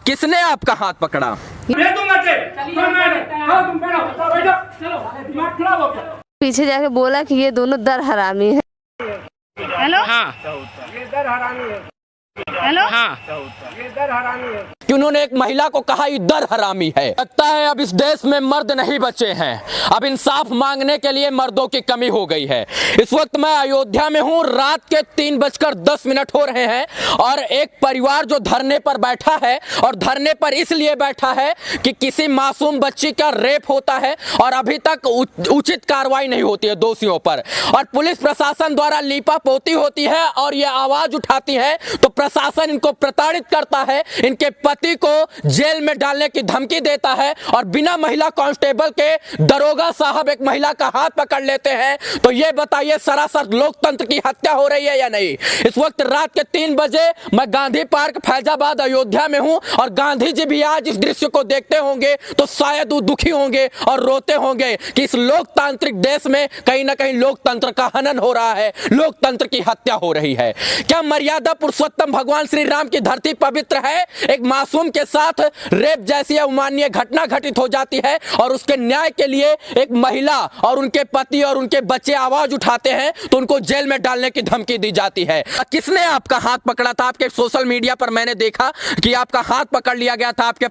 किसने आपका हाथ पकड़ा? पीछे जाके बोला कि ये दोनों दर हरामी है। हेलो हाँ ये दर हरामी है। हेलो हाँ ये दर हरामी है कि उन्होंने एक महिला को कहा ये दर हरामी है। लगता है अब इस देश में मर्द नहीं बचे हैं, अब इंसाफ मांगने के लिए मर्दों की कमी हो गई है। इस वक्त मैं अयोध्या में हूं, रात के 3:10 हो रहे हैं और एक परिवार जो धरने पर बैठा है और धरने पर इसलिए बैठा है कि किसी मासूम बच्ची का रेप होता है और अभी तक उचित कार्रवाई नहीं होती है दोषियों पर, और पुलिस प्रशासन द्वारा लीपापोती होती है और ये आवाज उठाती है तो प्रशासन इनको प्रताड़ित करता है, इनके पति को जेल में डालने की धमकी देता है और बिना महिला कांस्टेबल के दरोगा साहब एक महिला का हाथ पकड़ लेते हैं। तो ये बताइए सरासर लोकतंत्र की हत्या हो रही है या नहीं? इस वक्त रात के 3 बजे मैं गांधी पार्क फैजाबाद अयोध्या में हूं और गांधी जी भी आज इस दृश्य को देखते होंगे तो शायद वो दुखी होंगे और रोते होंगे कि इस लोकतांत्रिक देश में कहीं ना कहीं लोकतंत्र का हनन हो रहा है, लोकतंत्र की हत्या हो रही है। क्या मर्यादा पुरुषोत्तम भगवान श्री राम की धरती पवित्र है? एक मासूम के साथ रेप जैसी अमानवीय घटना घटित हो जाती है और उसके न्याय के लिए एक महिला और उनके पति और उनके बच्चे आवाज उठाते हैं तो उनको जेल में डालने की धमकी दी जाती है। किसने आपका हाथ पकड़ा था? आपके सोशल मीडिया पर मैंने देखा कि आपका हाथ पकड़ लिया गया था, आपके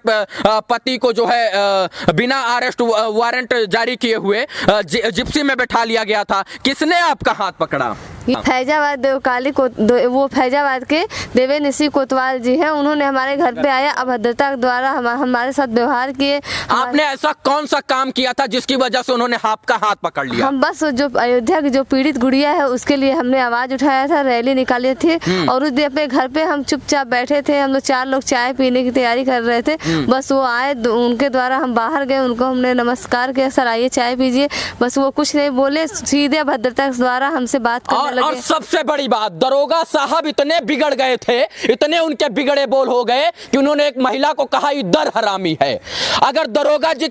पति को जो है बिना अरेस्ट वारंट जारी किए हुए जिप्सी में बैठा लिया गया था। किसने आपका हाथ पकड़ा? फैजाबाद देवकाली को वो फैजाबाद के देवेंद्र कोतवाल जी हैं, उन्होंने हमारे घर पे आया अभद्रता द्वारा हमारे साथ व्यवहार किए। आपने ऐसा कौन सा काम किया था जिसकी वजह से उन्होंने आपका हाथ पकड़ लिया? हम बस जो अयोध्या की जो पीड़ित गुड़िया है उसके लिए हमने आवाज उठाया था, रैली निकाली थी और उस दिन अपने घर पे हम चुपचाप बैठे थे। हम लोग 4 लोग चाय पीने की तैयारी कर रहे थे, बस वो आए, उनके द्वारा हम बाहर गए, उनको हमने नमस्कार किया, सर आइए चाय पीजिए, बस वो कुछ नहीं बोले, सीधे अभद्रता द्वारा हमसे बात करने लगे। और सबसे बड़ी बात, दरोगा साहब इतने बिगड़ गए थे, इतने उनके बिगड़े बोल हो गए कि उन्होंने एक महिला को कहा ये दर हरामी है। अगर दरोगा जी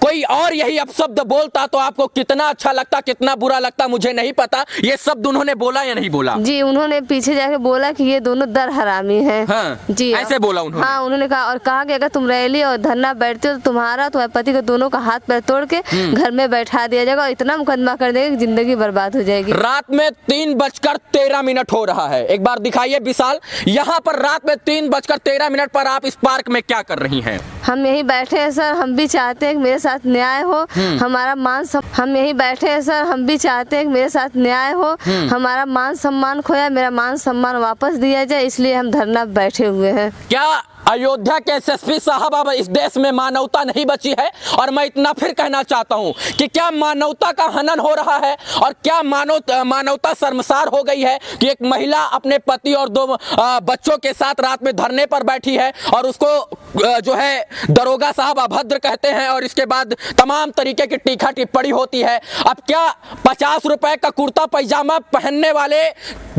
कोई और यही अपशब्द बोलता तो आपको कितना अच्छा लगता, कितना बुरा लगता मुझे नहीं पता। ये शब्द उन्होंने बोला या नहीं बोला? जी उन्होंने पीछे जाके बोला कि ये दोनों दर हरामी हैं। हाँ, जी ऐसे बोला उन्होंने? हाँ, उन्होंने कहा और कहा कि अगर तुम रैली और धरना बैठते हो तो तुम्हारा तो पति के दोनों का हाथ पैर तोड़ के घर में बैठा दिया जाएगा और इतना मुकदमा कर देगा कि जिंदगी बर्बाद हो जाएगी। रात में 3:13 हो रहा है, एक बार दिखाइए विशाल, यहाँ पर रात में 3:13 पर आप इस पार्क में क्या कर रही हैं? हम यही बैठे हैं सर, हम भी चाहते हैं कि मेरे साथ न्याय हो, हमारा हम यही बैठे हैं सर, हम भी चाहते हैं कि मेरे साथ न्याय हो, हमारा मान सम्मान खोया, मेरा मान सम्मान वापस दिया जाए, इसलिए हम धरना बैठे हुए हैं। क्या अयोध्या के एसएसपी साहब अब इस देश में मानवता नहीं बची है? और मैं इतना फिर कहना चाहता हूं कि क्या मानवता का हनन हो रहा है और क्या मानवता शर्मसार हो गई है कि एक महिला अपने पति और 2 बच्चों के साथ रात में धरने पर बैठी है और उसको जो है दरोगा साहब अभद्र कहते हैं और इसके बाद तमाम तरीके की टीका टिप्पणी होती है। अब क्या 50 रुपए का कुर्ता पैजामा पहनने वाले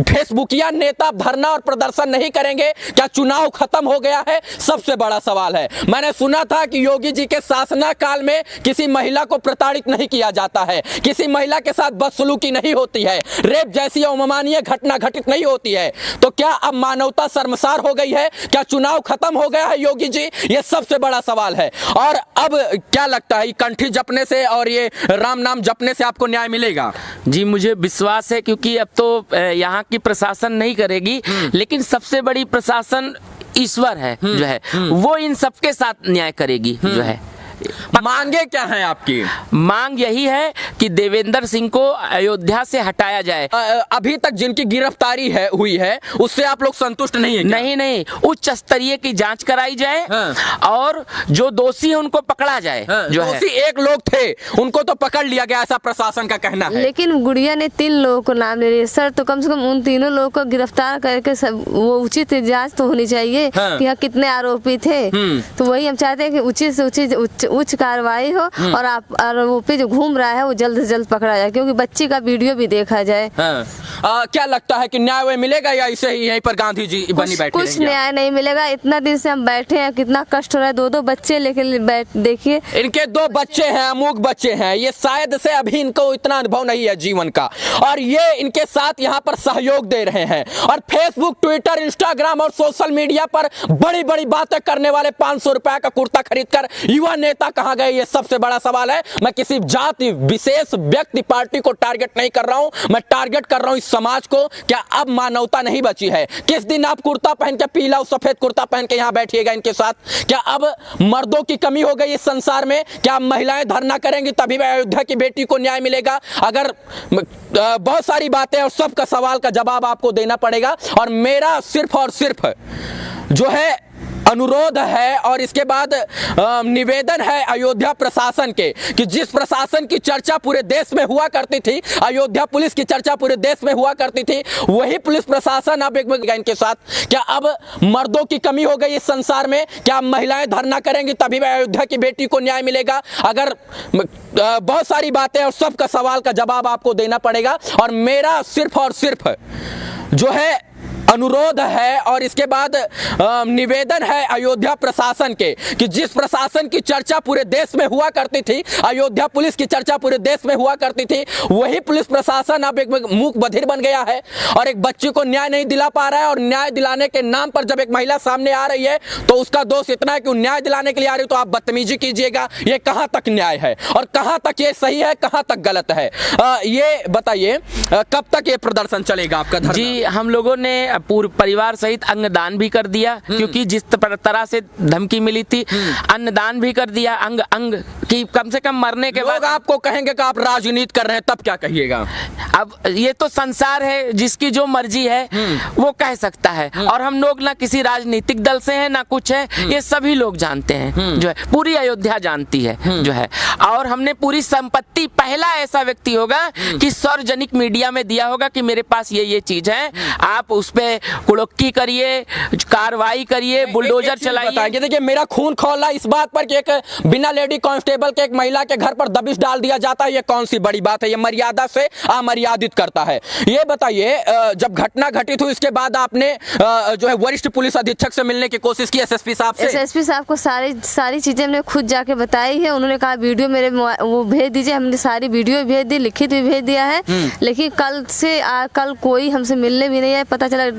फेसबुकिया नेता धरना और प्रदर्शन नहीं करेंगे? क्या चुनाव खत्म हो गया है? सबसे बड़ा सवाल है। मैंने सुना था कि योगी जी के शासनकाल में किसी महिला को प्रताड़ित नहीं किया जाता है, किसी महिला के साथ बदसलूकी नहीं होती है, रेप जैसी अमानवीय घटना घटित नहीं होती है। तो क्या अब मानवता शर्मसार हो गई है? क्या चुनाव खत्म हो गया है योगी जी? ये सबसे बड़ा सवाल है। और अब क्या लगता है कंठी जपने से और ये राम नाम जपने से आपको न्याय मिलेगा? जी मुझे विश्वास है, क्योंकि अब तो यहाँ की प्रशासन नहीं करेगी, लेकिन सबसे बड़ी प्रशासन ईश्वर है जो है, वो इन सबके साथ न्याय करेगी जो है। मांगे क्या हैं आपकी? मांग यही है कि देवेंद्र सिंह को अयोध्या से हटाया जाए। अभी तक जिनकी गिरफ्तारी हुई है उससे आप लोग संतुष्ट नहीं है क्या? नहीं, उच्च स्तरीय की जांच कराई जाए। हाँ। और जो दोषी है उनको पकड़ा जाए। हाँ। जो दोषी 1 लोग थे उनको तो पकड़ लिया गया, ऐसा प्रशासन का कहना है। लेकिन गुड़िया ने 3 लोगों को नाम ले लिया सर, तो कम से कम उन तीनों लोगों को गिरफ्तार करके वो उचित जांच तो होनी चाहिए। हाँ। कि कितने आरोपी थे। तो वही हम चाहते हैं कि उचित से उच्च कार्रवाई हो और आप आरोपी जो घूम रहा है वो जल्द से जल्द पकड़ा जाए, क्योंकि बच्ची का वीडियो भी देखा जाए। क्या लगता है कि न्याय वह मिलेगा या इसे ही यहीं पर गांधी जी बनी बैठी कुछ रहेंगी? न्याय नहीं मिलेगा। इतना दिन से हम बैठे हैं, कितना कष्ट हो रहा है। 2-2 बच्चे लेके देखिए, इनके 2 बच्चे हैं, अमूक बच्चे हैं। ये शायद से अभी इनको इतना अनुभव नहीं है जीवन का, और ये इनके साथ यहाँ पर सहयोग दे रहे हैं। और फेसबुक, ट्विटर, इंस्टाग्राम और सोशल मीडिया पर बड़ी बड़ी बातें करने वाले 500 रुपए का कुर्ता खरीदकर युवा नेता कहाँ गए, ये सबसे बड़ा सवाल है। मैं किसी जाति, विशेष व्यक्ति, पार्टी को टारगेट नहीं कर रहा हूं, मैं टारगेट कर रहा हूं इस समाज को। क्या अब मानवता नहीं बची है? किस दिन आप कुर्ता पहन के, पीला और सफेद कुर्ता पहन के यहाँ बैठिएगा इनके साथ? क्या अब मर्दों की कमी हो गई इस संसार में? क्या महिलाएं धरना करेंगी तभी अयोध्या की बेटी को न्याय मिलेगा? अगर बहुत सारी बातें और सबका सवाल का जवाब आपको देना पड़ेगा। और मेरा सिर्फ और सिर्फ जो है अनुरोध है और इसके बाद निवेदन है अयोध्या प्रशासन के, कि जिस प्रशासन की चर्चा पूरे देश में हुआ करती थी, अयोध्या पुलिस की चर्चा पूरे देश में हुआ करती थी, वही पुलिस प्रशासन अब इनके साथ। क्या अब मर्दों की कमी हो गई इस संसार में? क्या महिलाएं धरना करेंगी तभी अयोध्या की बेटी को न्याय मिलेगा? अगर बहुत सारी बातें और सबका सवाल का जवाब आपको देना पड़ेगा। और मेरा सिर्फ और सिर्फ जो है अनुरोध है और इसके बाद निवेदन है अयोध्या प्रशासन के, कि जिस प्रशासन की चर्चा पूरे देश में हुआ करती थी, अयोध्या पुलिस की चर्चा पूरे देश में हुआ करती थी, वही पुलिस प्रशासन अब एक मूक बधिर बन गया है और एक बच्ची को न्याय नहीं दिला पा रहा है। और न्याय दिलाने के नाम पर जब एक महिला सामने आ रही है तो उसका दोष इतना है कि न्याय दिलाने के लिए आ रही है तो आप बदतमीजी कीजिएगा। ये कहाँ तक न्याय है और कहाँ तक ये सही है, कहाँ तक गलत है? ये बताइए, कब तक ये प्रदर्शन चलेगा आपका धरना? जी, हम लोगों ने पूरे परिवार सहित अंगदान भी कर दिया, क्योंकि जिस तरह से धमकी मिली थी, अन्नदान भी कर दिया। अंग की कम से कम मरने के बाद लोग आपको कहेंगे कि आप राजनीति कर रहे हैं, तब क्या कहिएगा? अब ये तो संसार है, जिसकी जो मर्जी है वो कह सकता है। और हम लोग ना किसी राजनीतिक दल से हैं ना कुछ है, ये सभी लोग जानते हैं, जो है पूरी अयोध्या जानती है जो है। और हमने पूरी संपत्ति, पहला ऐसा व्यक्ति होगा कि सार्वजनिक मीडिया में दिया होगा कि मेरे पास ये चीज है, आप उस पे कुड़क्की करिए, कार्रवाई करिए, बुलडोजर चलाइए। देखिए, मेरा खून खौला इस बात पर कि एक बिना लेडी कांस्टेबल के एक महिला के घर पर दबिश डाल दिया जाता है, ये कौन सी बड़ी बात है? ये मर्यादा से अमर्यादित करता है। ये बताइए, जब घटना घटित हुई इसके बाद आपने जो है वरिष्ठ पुलिस अधीक्षक से मिलने की कोशिश की, एसएसपी साहब से? एसएसपी साहब को सारी चीजें हमने खुद जाके बताई है। उन्होंने कहा वीडियो मेरे वो भेज दीजिए, हमने सारी वीडियो भेज दी, लिखित भी भेज दिया है। लेकिन कल कोई हमसे मिलने भी नहीं आया। पता चला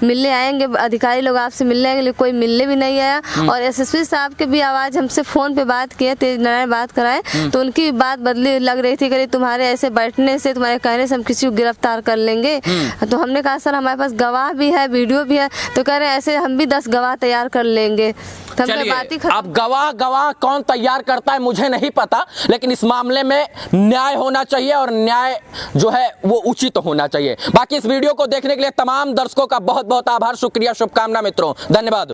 मिलने आएंगे अधिकारी लोग, आपसे मिलने आएंगे, लेकिन कोई मिलने भी नहीं आया। और एसएसपी साहब के भी आवाज हमसे फोन पे बात किया, तेज नारायण बात कराए, तो उनकी बात बदली लग रही थी कि तुम्हारे ऐसे बैठने से, तुम्हारे कहने से हम किसी को गिरफ्तार कर लेंगे। तो हमने कहा सर हमारे पास गवाह भी है, वीडियो भी है। तो कह रहे हैं ऐसे हम भी 10 गवाह तैयार कर लेंगे। अब गवाह कौन तैयार करता है मुझे नहीं पता, लेकिन इस मामले में न्याय होना चाहिए और न्याय जो है वो उचित होना चाहिए। बाकी इस वीडियो को देखने के लिए तमाम दर्शकों का बहुत बहुत आभार, शुक्रिया, शुभकामना मित्रों, धन्यवाद।